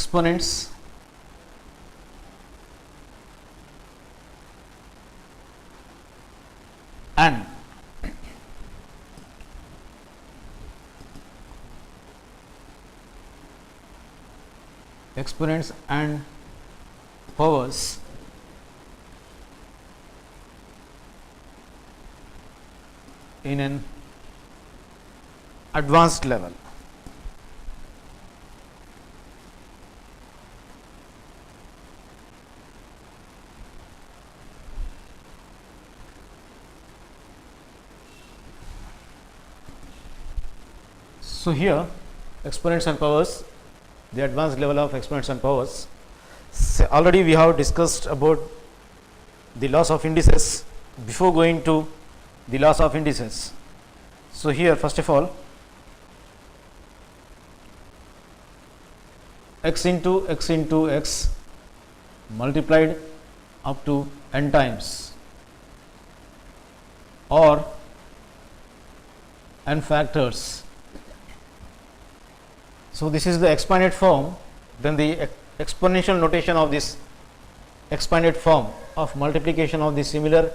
exponents and powers in an advanced level. So, here exponents and powers, the advanced level of exponents and powers. So, already we have discussed about the laws of indices. Before going to the laws of indices, so here first of all, x into x multiplied up to n times or n factors. So, this is the expanded form, then the exponential notation of this expanded form of multiplication of the similar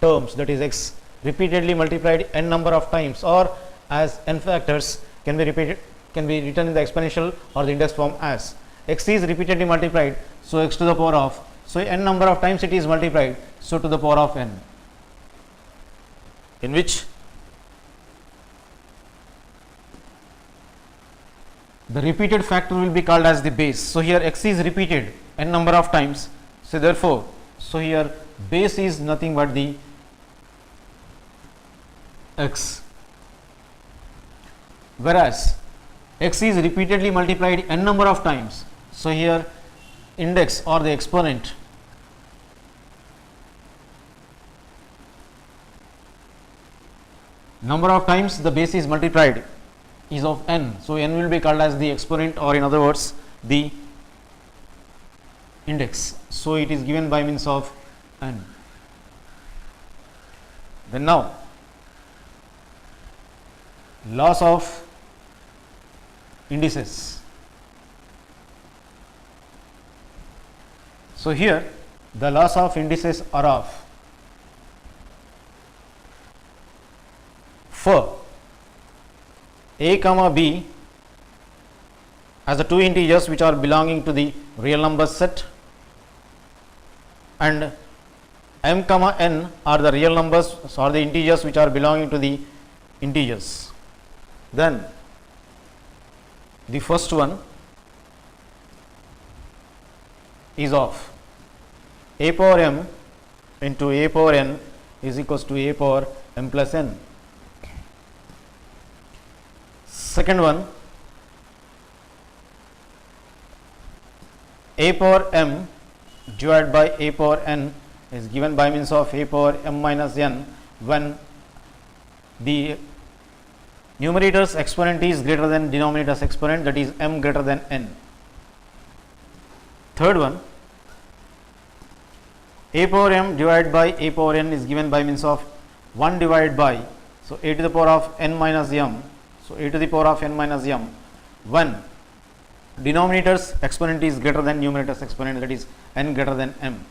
terms, that is x repeatedly multiplied n number of times or as n factors can be written in the exponential or the index form as x is repeatedly multiplied. So, x to the power of, so n number of times it is multiplied, so to the power of n, in which the repeated factor will be called as the base. So, here x is repeated n number of times. So, therefore, so here base is nothing but the x, whereas x is repeatedly multiplied n number of times. So, here index or the exponent number of times the base is multiplied is of n. So, n will be called as the exponent, or in other words the index. So, it is given by means of n. Then now laws of indices. So, here the laws of indices are of, for a comma b as the two integers which are belonging to the real number set, and m comma n are the real numbers or the integers which are belonging to the integers. Then the first one is of a power m into a power n is equals to a power m plus n. Second one, a power m divided by a power n is given by means of a power m minus n when the numerator's exponent is greater than denominator's exponent, that is m greater than n. Third one, a power m divided by a power n is given by means of 1 divided by, so a to the power of n minus m, so a to the power of n minus m when denominator's exponent is greater than numerator's exponent, that is n greater than m.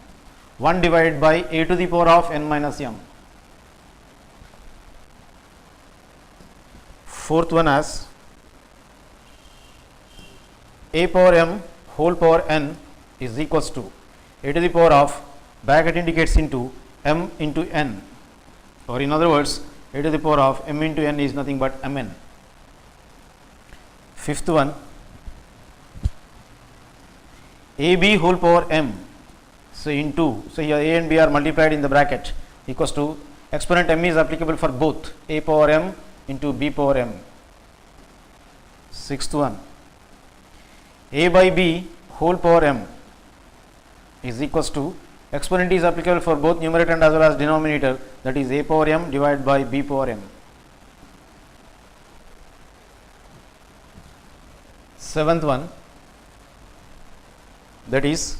1 divided by a to the power of n minus m. Fourth one as a power m whole power n is equals to a to the power of, bracket indicates into m into n, or in other words a to the power of m into n is nothing but mn. Fifth one, ab whole power m, so into, so here a and b are multiplied in the bracket, equals to exponent m is applicable for both a power m into b power m. Sixth one, a by b whole power m is equals to, exponent is applicable for both numerator and as well as denominator, that is a power m divided by b power m. Seventh one, that is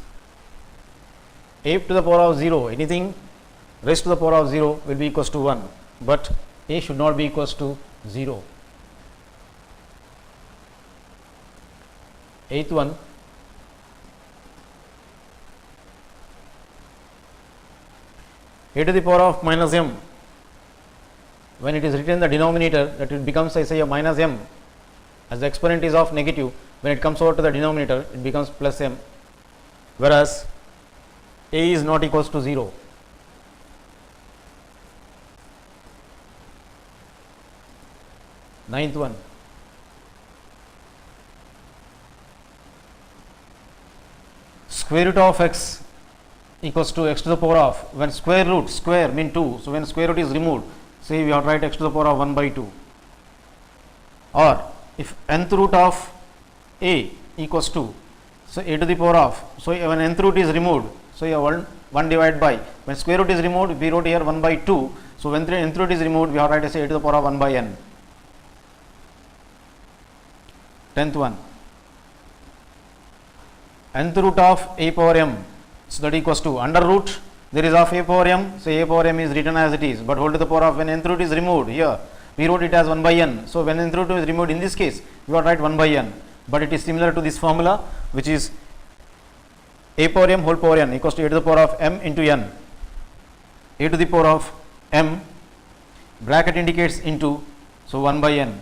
a to the power of 0, anything raised to the power of 0 will be equals to 1, but a should not be equals to 0. Eighth one, a to the power of minus m, when it is written in the denominator, that it becomes, I say, a minus m, as the exponent is of negative. When it comes over to the denominator, it becomes plus m, whereas a is not equals to 0. Ninth one, square root of x equals to x to the power of, when square root, square mean 2, so when square root is removed, say we have to write x to the power of 1 by 2. Or if nth root of a equals to, so a to the power of, so when nth root is removed, so you have 1 divided by, when square root is removed, we wrote here 1 by 2, so when nth root is removed, we have to write as a to the power of 1 by n. 10th one, nth root of a power m, so that equals to under root, there is of a power m, so a power m is written as it is, but whole to the power of, when nth root is removed, here we wrote it as 1 by n, so when nth root is removed, in this case we have to write 1 by n, but it is similar to this formula, which is a power m whole power n equals to a to the power of m into n. A to the power of m, bracket indicates into, so 1 by n,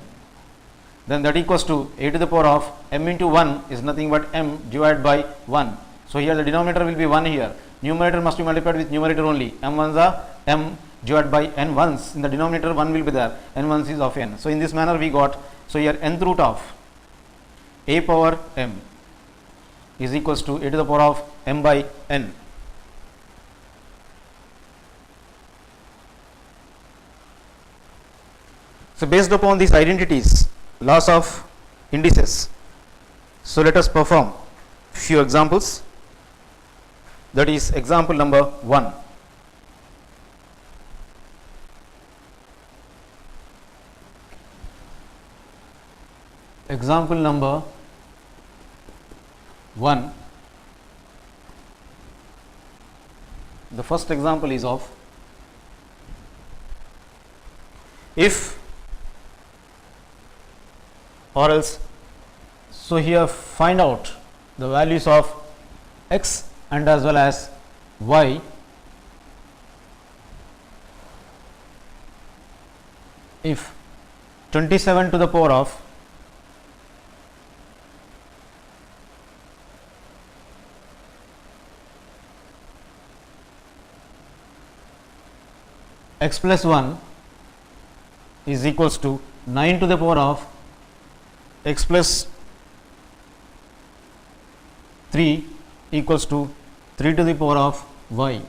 then that equals to a to the power of m into 1 is nothing but m divided by 1. So here the denominator will be 1 here, numerator must be multiplied with numerator only, m ones are m divided by n ones, in the denominator 1 will be there, n ones is of n. So in this manner we got, so here nth root of a power m is equals to a to the power of m by n. So based upon these identities, laws of indices, so let us perform few examples. That is example number 1. Example number 1. The first example is of, if or else, so here find out the values of x and as well as y if 27 to the power of x plus 1 is equals to 9 to the power of x plus 3 equals to 3 to the power of y.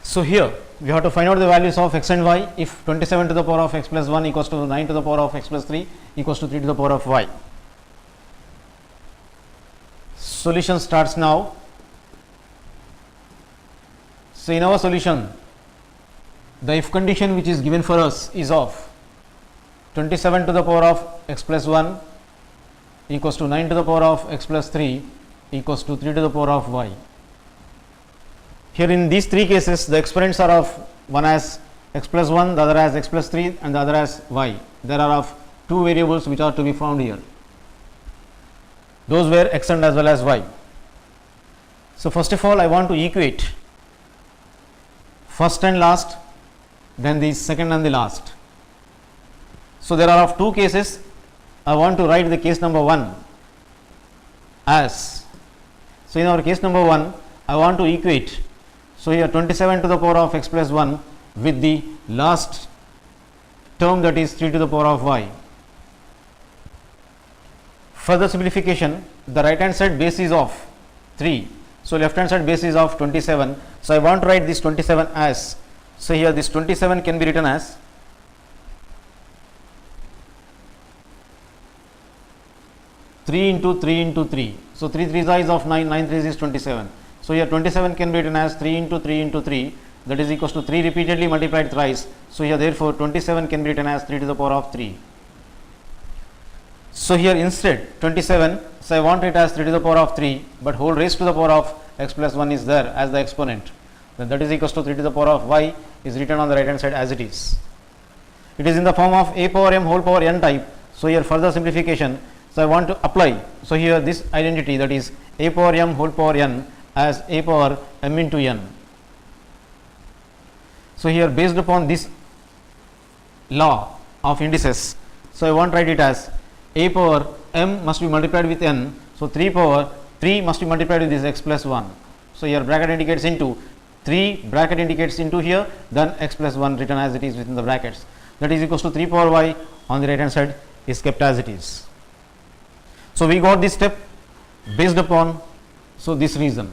So here we have to find out the values of x and y if 27 to the power of x plus 1 equals to 9 to the power of x plus 3 equals to 3 to the power of y. Solution starts now. So in our solution, the if condition which is given for us is of 27 to the power of x plus 1 equals to 9 to the power of x plus 3 equals to 3 to the power of y. Here in these three cases, the exponents are of, one as x plus 1, the other as x plus 3 and the other as y. There are of two variables which are to be found here. Those were x and as well as y. So first of all, I want to equate first and last, then the second and the last. So there are of two cases. I want to write the case number 1 as, so in our case number 1, I want to equate, so here 27 to the power of x plus 1 with the last term, that is 3 to the power of y. Further simplification, the right hand side base is of 3, so left hand side base is of 27. So I want to write this 27 as, so here this 27 can be written as 3 into 3 into 3. So 3 3s is of 9, 9 3s is 27. So here 27 can be written as 3 into 3 into 3, that is equals to 3 repeatedly multiplied thrice. So here therefore 27 can be written as 3 to the power of 3. So here instead 27, so I want it as 3 to the power of 3, but whole raised to the power of x plus 1 is there as the exponent. Then that is equals to 3 to the power of y is written on the right hand side as it is. It is in the form of a power m whole power n type. So here further simplification, so I want to apply, so here this identity, that is a power m whole power n as a power m into n. So, here based upon this law of indices, so I want to write it as a power m must be multiplied with n. So, 3 power 3 must be multiplied with this x plus 1. So, here bracket indicates into 3, bracket indicates into here, then x plus 1 written as it is within the brackets, that is equals to 3 power y on the right hand side is kept as it is. So, we got this step based upon this reason,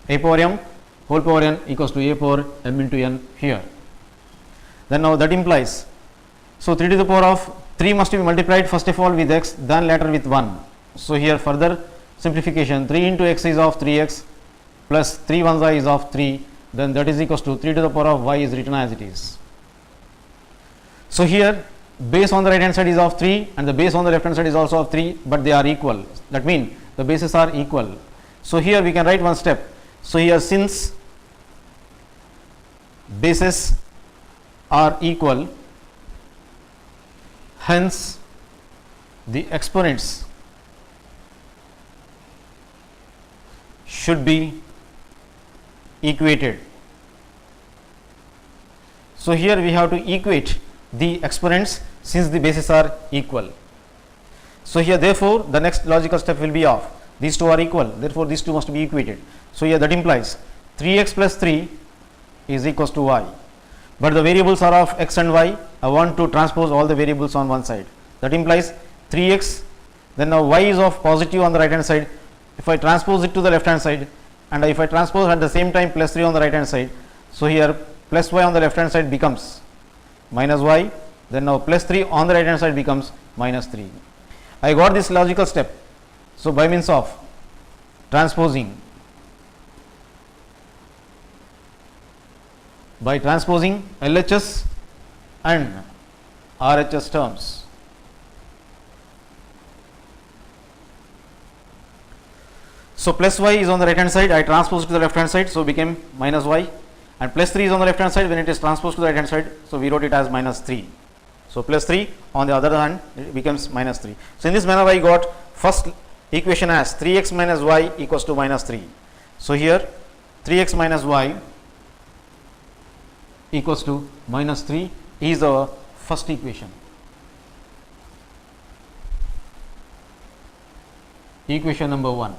a power m whole power n equals to a power m into n here. Then now that implies, so 3 to the power of 3 must be multiplied first of all with x, then later with 1. So, here further simplification, 3 into x is of 3x plus 3 ones is of 3, then that is equals to 3 to the power of y is written as it is. So, here base on the right hand side is of 3 and the base on the left hand side is also of 3, but they are equal, that means the bases are equal. So, here we can write one step. So, here since bases are equal, hence the exponents should be equated. So, here we have to equate the exponents since the bases are equal. So, here therefore, the next logical step will be of these two are equal, therefore, these two must be equated. So, here that implies 3x plus 3 is equals to y, but the variables are of x and y. I want to transpose all the variables on one side, that implies 3x, then now y is of positive on the right hand side. If I transpose it to the left hand side, and if I transpose at the same time plus 3 on the right hand side, so here plus y on the left hand side becomes minus y, then now plus 3 on the right hand side becomes minus 3. I got this logical step. So, by means of transposing, LHS and RHS terms, so plus y is on the right hand side, I transpose to the left hand side, so became minus y, and plus 3 is on the left hand side, when it is transposed to the right hand side, so we wrote it as minus 3. So, plus 3 on the other hand it becomes minus 3. So, in this manner I got first equation as 3x minus y equals to minus 3. So, here 3x minus y equals to minus 3 is our first equation. Equation number 1.